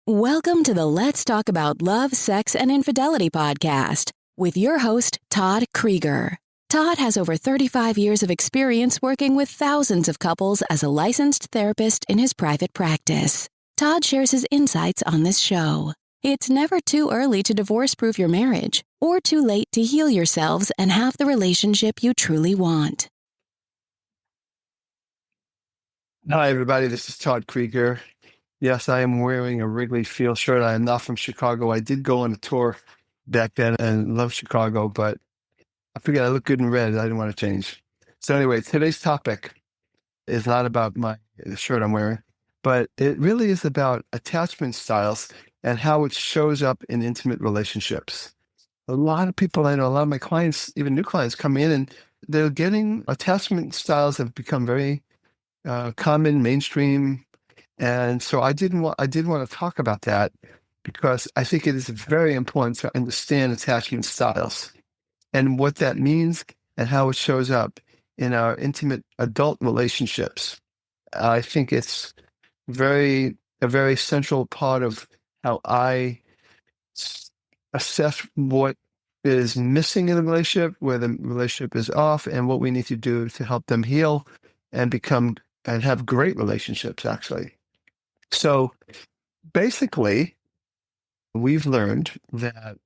Welcome to the Let's Talk About Love, Sex, and Infidelity podcast with your host, Todd Krieger. Todd has over 35 years of experience working with thousands of couples as a licensed therapist in his private practice. Todd shares his insights on this show. It's never too early to divorce-proof your marriage or too late to heal yourselves and have the relationship you truly want. Hi, everybody. This is Todd Krieger. Yes, I am wearing a Wrigley Field shirt. I am not from Chicago. I did go on a tour back then and love Chicago, but I figured I look good in red. I didn't want to change. So anyway, today's topic is not about the shirt I'm wearing, but it really is about attachment styles and how it shows up in intimate relationships. A lot of people I know, a lot of my clients, even new clients, come in and they're getting attachment styles have become very common, mainstream. And so I did want to talk about that because I think it is very important to understand attachment styles and what that means and how it shows up in our intimate adult relationships. I think it's a very central part of how I assess what is missing in the relationship, where the relationship is off, and what we need to do to help them heal and have great relationships, actually. So basically, we've learned that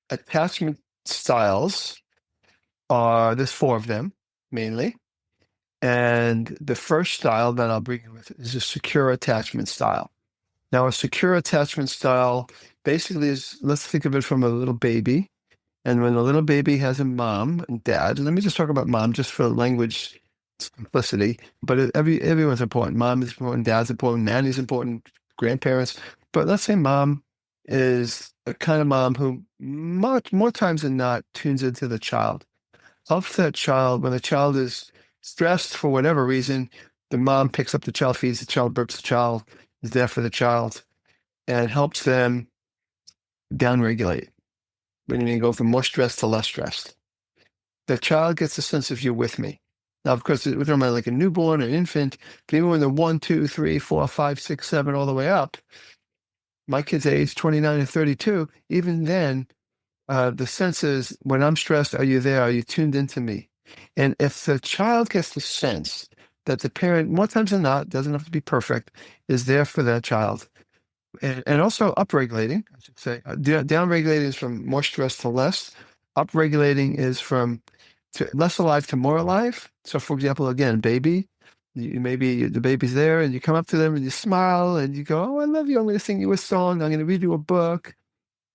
attachment styles there's 4 of them mainly. And the first style that I'll bring you with is a secure attachment style. Now, a secure attachment style basically is, let's think of it from a little baby. And when a little baby has a mom and dad, let me just talk about mom just for language simplicity, but everyone's important. Mom is important, dad's important, nanny's important, grandparents. But let's say mom is a kind of mom who much more times than not tunes into the child. Helps that child when the child is stressed for whatever reason, the mom picks up the child, feeds the child, burps the child, is there for the child, and helps them downregulate. When you go from more stressed to less stressed. The child gets a sense of you're with me. Now, of course, we're talking about like a newborn or an infant, but even when they're 1, 2, 3, 4, 5, 6, 7, all the way up, my kids' age, 29 and 32, even then, the sense is, when I'm stressed, are you there? Are you tuned into me? And if the child gets the sense that the parent, more times than not, doesn't have to be perfect, is there for that child, and also upregulating, I should say. Downregulating is from more stress to less. Upregulating is from less alive to more alive. So, for example, again, baby, maybe the baby's there and you come up to them and you smile and you go, "Oh, I love you. I'm going to sing you a song. I'm going to read you a book.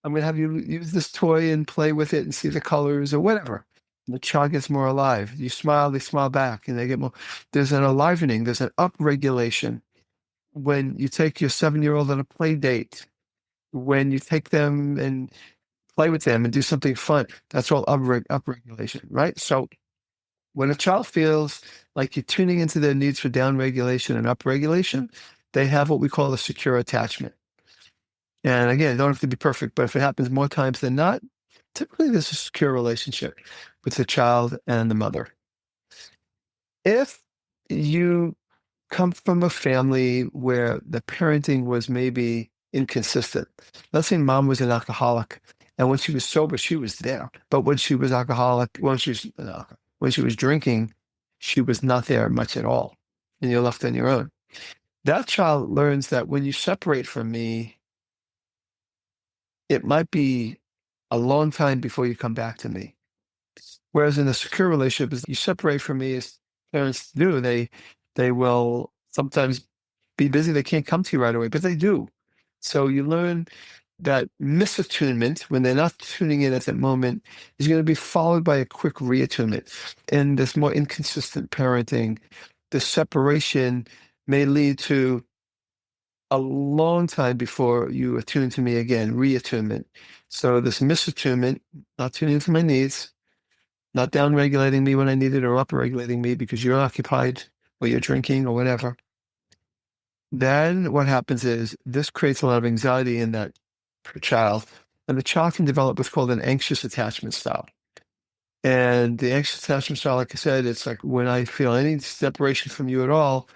I'm going to have you use this toy and play with it and see the colors," or whatever. And the child gets more alive. You smile, they smile back, and they get more. There's an alivening. There's an upregulation. When you take your 7-year-old on a play date, when you take them and play with them and do something fun, that's all upregulation, right? So when a child feels like you're tuning into their needs for downregulation and upregulation, they have what we call a secure attachment. And again, it don't have to be perfect, but if it happens more times than not, typically there's a secure relationship with the child and the mother. If you come from a family where the parenting was maybe inconsistent. Let's say mom was an alcoholic, and when she was sober, she was there. But when she was when she was drinking, she was not there much at all, and you're left on your own. That child learns that when you separate from me, it might be a long time before you come back to me. Whereas in a secure relationship, you separate from me, as parents do, they will sometimes be busy. They can't come to you right away, but they do. So you learn that misattunement, when they're not tuning in at that moment, is going to be followed by a quick reattunement. And this more inconsistent parenting, the separation may lead to a long time before you attune to me again, reattunement. So this misattunement, not tuning into my needs, not downregulating me when I need it or upregulating me because you're occupied or you're drinking or whatever. Then what happens is this creates a lot of anxiety in that child, and the child can develop what's called an anxious attachment style. And the anxious attachment style, like I said, it's like when I feel any separation from you at all,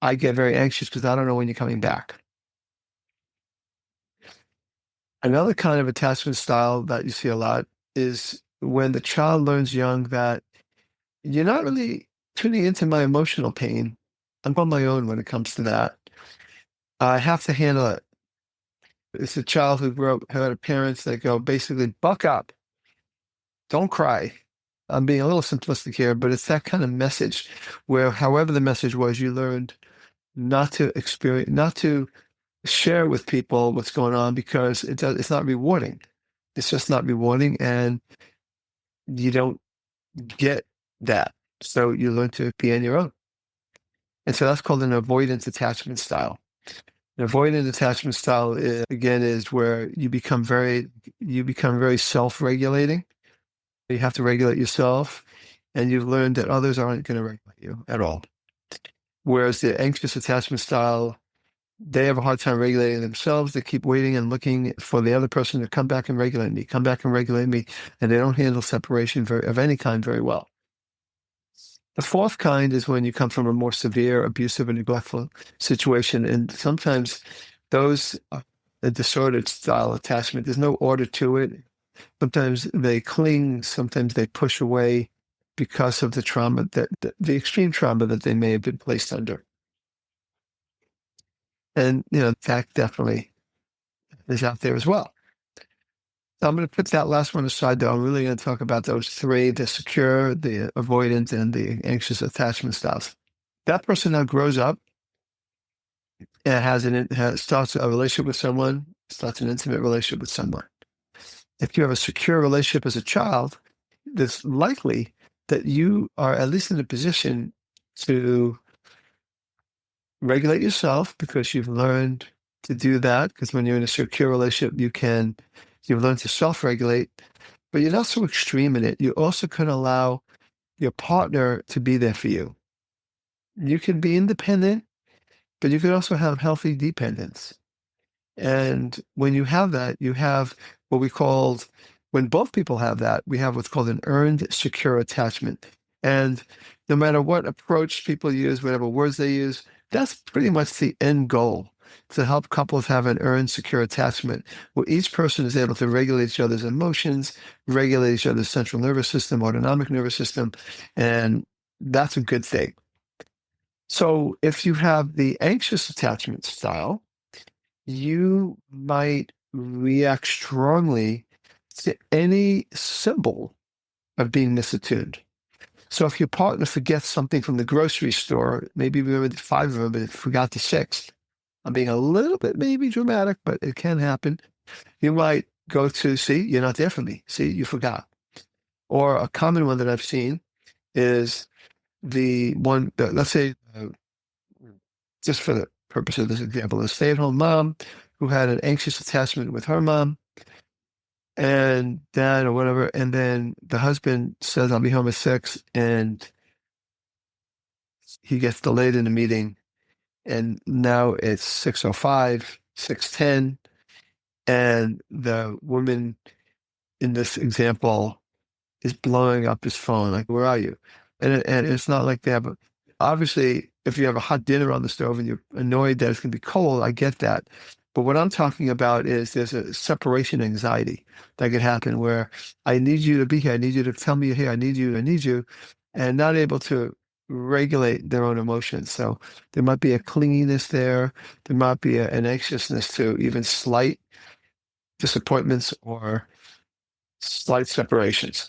I get very anxious because I don't know when you're coming back. Another kind of attachment style that you see a lot is when the child learns young that you're not really tuning into my emotional pain. I'm on my own when it comes to that. I have to handle it. It's a child who grew up, had parents that go basically, buck up, don't cry. I'm being a little simplistic here, but it's that kind of message where, however the message was, you learned not to experience, not to share with people what's going on because it's not rewarding. It's just not rewarding, and you don't get that. So you learn to be on your own. And so that's called an avoidance attachment style. An avoidant attachment style is, again, is where you become very self-regulating. You have to regulate yourself, and you've learned that others aren't going to regulate you at all. Whereas the anxious attachment style, they have a hard time regulating themselves. They keep waiting and looking for the other person to come back and regulate me, come back and regulate me, and they don't handle separation of any kind very well. The fourth kind is when you come from a more severe, abusive, and neglectful situation, and sometimes those a disordered style attachment. There's no order to it. Sometimes they cling, sometimes they push away because of the trauma the extreme trauma that they may have been placed under. And that definitely is out there as well. So I'm going to put that last one aside, though. I'm really going to talk about those three: the secure, the avoidant, and the anxious attachment styles. That person now grows up and starts a relationship with someone, starts an intimate relationship with someone. If you have a secure relationship as a child, it's likely that you are at least in a position to regulate yourself because you've learned to do that. Because when you're in a secure relationship, you've learned to self-regulate, but you're not so extreme in it. You also can allow your partner to be there for you. You can be independent, but you can also have healthy dependence. And when you have that, you have when both people have that, we have what's called an earned secure attachment. And no matter what approach people use, whatever words they use, that's pretty much the end goal, to help couples have an earned secure attachment where each person is able to regulate each other's emotions, regulate each other's central nervous system, autonomic nervous system, and that's a good thing. So if you have the anxious attachment style, you might react strongly to any symbol of being misattuned. So if your partner forgets something from the grocery store, maybe you remember 5 of them, but forgot the 6th. I'm being a little bit maybe dramatic, but it can happen. You might go to, see, you're not there for me. See, you forgot. Or a common one that I've seen is the one, let's say, just for the purpose of this example, a stay-at-home mom who had an anxious attachment with her mom and dad or whatever, and then the husband says, I'll be home at 6, and he gets delayed in the meeting, and now it's 6:05, 6:10, and the woman in this example is blowing up his phone, like, where are you? And it's not like they have obviously, if you have a hot dinner on the stove and you're annoyed that it's going to be cold, I get that. But what I'm talking about is there's a separation anxiety that could happen where I need you to be here. I need you to tell me you're here. I need you, and not able to regulate their own emotions. So there might be a clinginess there. There might be an anxiousness to even slight disappointments or slight separations.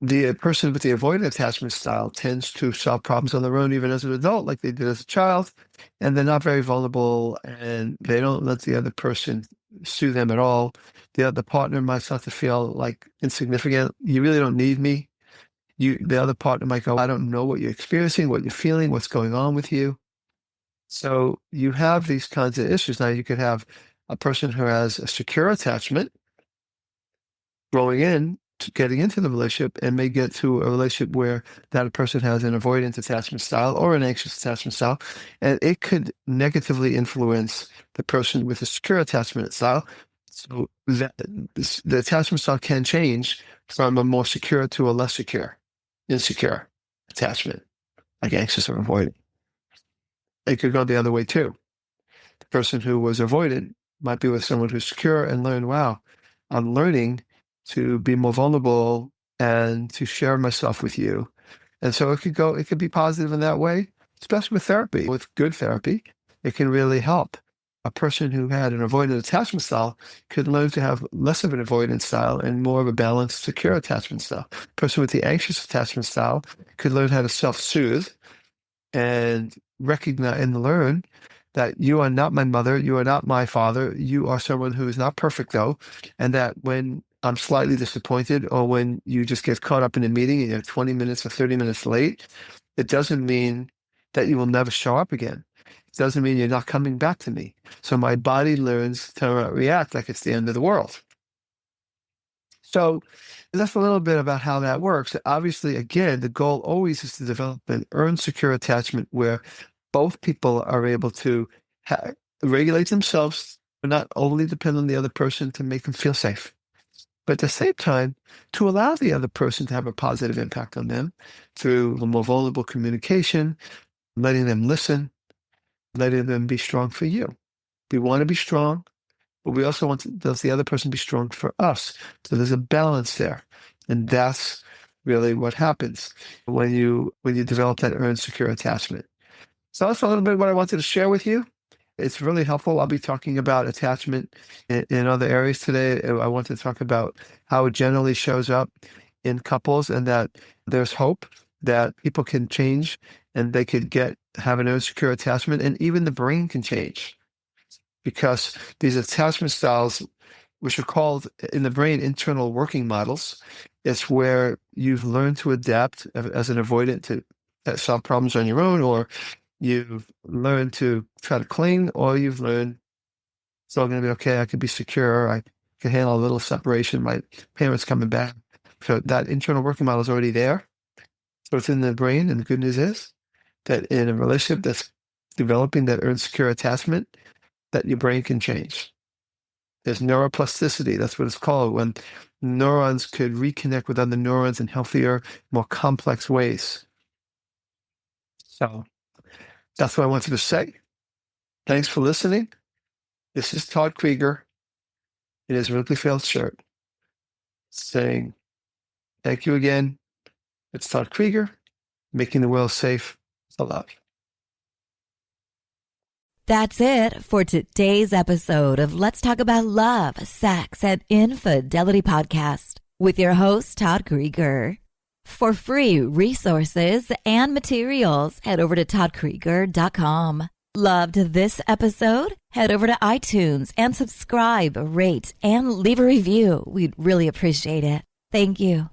The person with the avoidant attachment style tends to solve problems on their own, even as an adult, like they did as a child, and they're not very vulnerable, and they don't let the other person sue them at all. The other partner might start to feel like insignificant. You really don't need me. The other partner might go, I don't know what you're experiencing, what you're feeling, what's going on with you. So you have these kinds of issues. Now you could have a person who has a secure attachment growing in, getting into the relationship, and may get to a relationship where that person has an avoidant attachment style or an anxious attachment style, and it could negatively influence the person with a secure attachment style. So the attachment style can change from a more secure to a less secure, insecure attachment, like anxious or avoidant. It could go the other way too. The person who was avoidant might be with someone who's secure and learn, wow, I'm learning to be more vulnerable and to share myself with you. And so it could be positive in that way, especially with therapy. With good therapy, it can really help. A person who had an avoidant attachment style could learn to have less of an avoidant style and more of a balanced, secure attachment style. A person with the anxious attachment style could learn how to self-soothe and recognize and learn that you are not my mother, you are not my father, you are someone who is not perfect though, and that when I'm slightly disappointed or when you just get caught up in a meeting and you're 20 minutes or 30 minutes late, it doesn't mean that you will never show up again. It doesn't mean you're not coming back to me. So my body learns to react like it's the end of the world. So that's a little bit about how that works. Obviously, again, the goal always is to develop an earned secure attachment where both people are able to regulate themselves, but not only depend on the other person to make them feel safe. But at the same time, to allow the other person to have a positive impact on them through the more vulnerable communication, letting them listen, letting them be strong for you. We want to be strong, but we also want the other person to be strong for us. So there's a balance there. And that's really what happens when you develop that earned secure attachment. So that's a little bit what I wanted to share with you. It's really helpful. I'll be talking about attachment in other areas today. I want to talk about how it generally shows up in couples and that there's hope that people can change and they could have an insecure attachment, and even the brain can change. Because these attachment styles, which are called in the brain internal working models, it's where you've learned to adapt as an avoidant to solve problems on your own, or you've learned to try to cling, or you've learned it's all going to be okay. I can be secure. I can handle a little separation. My parents coming back. So that internal working model is already there. So it's in the brain. And the good news is that in a relationship that's developing that earned secure attachment, that your brain can change. There's neuroplasticity. That's what it's called, when neurons could reconnect with other neurons in healthier, more complex ways. So that's what I wanted to say. Thanks for listening. This is Todd Krieger in his Wrigley Field shirt saying, thank you again. It's Todd Krieger, making the world safe for love. That's it for today's episode of Let's Talk About Love, Sex, and Infidelity podcast with your host, Todd Krieger. For free resources and materials, head over to toddkrieger.com. Loved this episode? Head over to iTunes and subscribe, rate, and leave a review. We'd really appreciate it. Thank you.